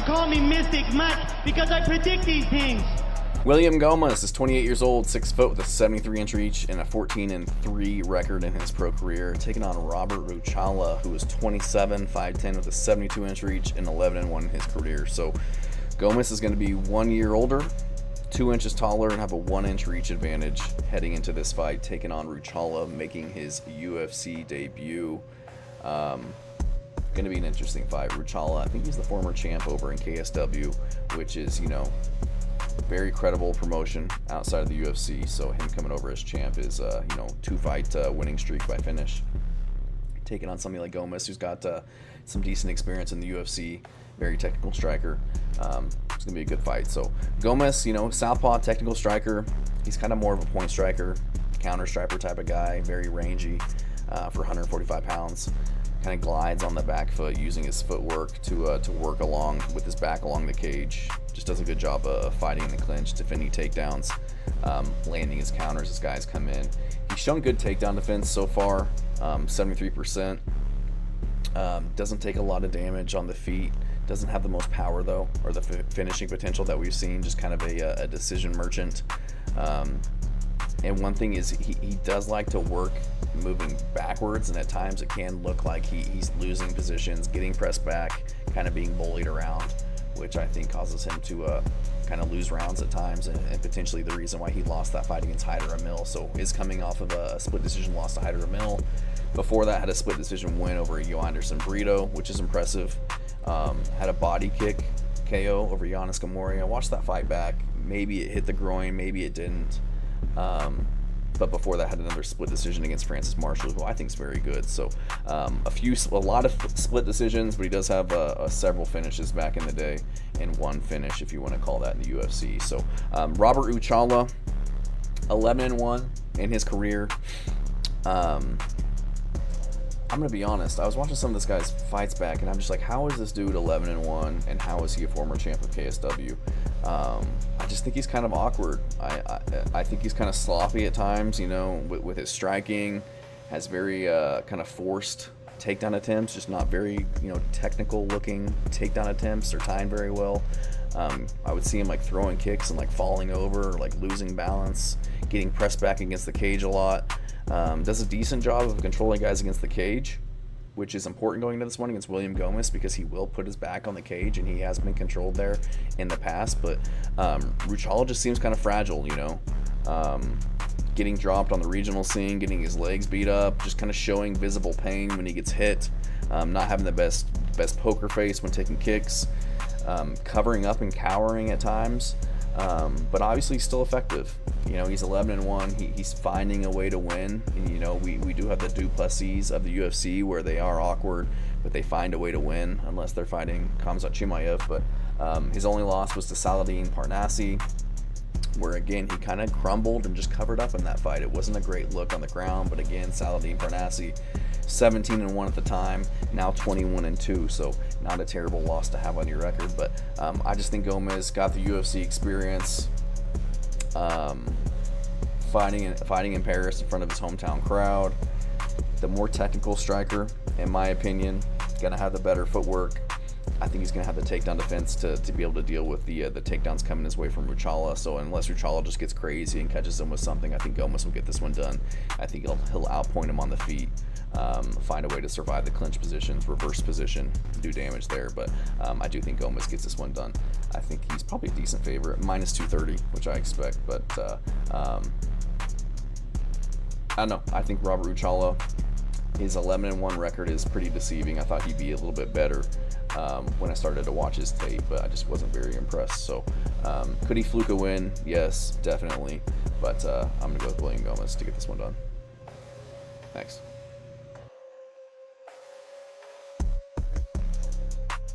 call me Mystic Mike because I predict these things. William Gomis is 28 years old, 6 foot with a 73-inch reach and a 14-3 record in his pro career, taking on Robert Ruchala, who is 27, 5'10 with a 72-inch reach and 11-1 in his career. So Gomis is going to be 1 year older, 2 inches taller, and have a 1-inch reach advantage heading into this fight, taking on Ruchala, making his UFC debut. Going to be an interesting fight. Ruchala, I think he's the former champ over in KSW, which is, you know, very credible promotion outside of the UFC. So him coming over as champ is, 2-fight winning streak by finish. Taking on somebody like Gomis, who's got some decent experience in the UFC, very technical striker. It's gonna be a good fight. So Gomis, southpaw technical striker. He's kind of more of a point striker, counter striker type of guy, very rangy for 145 pounds. Kind of glides on the back foot using his footwork to work along with his back along the cage. Just does a good job of fighting in the clinch, defending takedowns, landing his counters as guys come in. He's shown good takedown defense so far, 73%. Doesn't take a lot of damage on the feet. Doesn't have the most power though, or the finishing potential that we've seen. Just kind of a decision merchant. And one thing is he does like to work moving backwards, and at times it can look like he's losing positions, getting pressed back, kind of being bullied around, which I think causes him to kind of lose rounds at times, and potentially the reason why he lost that fight against Hyder Amil. So is coming off of a split decision loss to Hyder Amil. Before that, had a split decision win over Yoanderson Brito, which is impressive. Had a body kick KO over Giannis Gamori. I watched that fight back. Maybe it hit the groin, maybe it didn't. But before that, had another split decision against Francis Marshall, who I think is very good. So a lot of split decisions, but he does have several finishes back in the day, and one finish, if you want to call that, in the UFC. So Robert Ruchala, 11-1 in his career. I'm gonna be honest. I was watching some of this guy's fights back, and I'm just like, how is this dude 11-1, and how is he a former champ of KSW? I just think he's kind of awkward. I think he's kind of sloppy at times, with his striking. Has very kind of forced takedown attempts, just not very, technical looking takedown attempts or timed very well. I would see him like throwing kicks and like falling over, or, like losing balance, getting pressed back against the cage a lot. Does a decent job of controlling guys against the cage, which is important going into this one against William Gomis, because he will put his back on the cage, and he has been controlled there in the past. But Ruchala just seems kind of fragile, getting dropped on the regional scene, getting his legs beat up, just kind of showing visible pain when he gets hit, not having the best poker face when taking kicks, covering up and cowering at times. But obviously he's still effective. He's 11-1. He's finding a way to win. And, we do have the Duplessis of the UFC where they are awkward, but they find a way to win unless they're fighting Khamzat Chimaev. But his only loss was to Saladin Parnassi, where again he kind of crumbled and just covered up in that fight. It wasn't a great look on the ground, but again, Saladin Parnassi, 17-1 at the time, now 21-2, so not a terrible loss to have on your record. But I just think Gomis got the UFC experience, fighting in Paris in front of his hometown crowd. The more technical striker, in my opinion, gonna have the better footwork. I think he's gonna have the takedown defense to be able to deal with the takedowns coming his way from Ruchala. So unless Ruchala just gets crazy and catches him with something, I think Gomis will get this one done. I think he'll outpoint him on the feet. Find a way to survive the clinch positions, reverse position, do damage there. But I do think Gomis gets this one done. I think he's probably a decent favorite, minus 230, which I expect. But I don't know. I think Robert Ruchala, his 11-1 record is pretty deceiving. I thought he'd be a little bit better when I started to watch his tape, but I just wasn't very impressed. So could he fluke a win? Yes, definitely. But I'm going to go with William Gomis to get this one done. Thanks.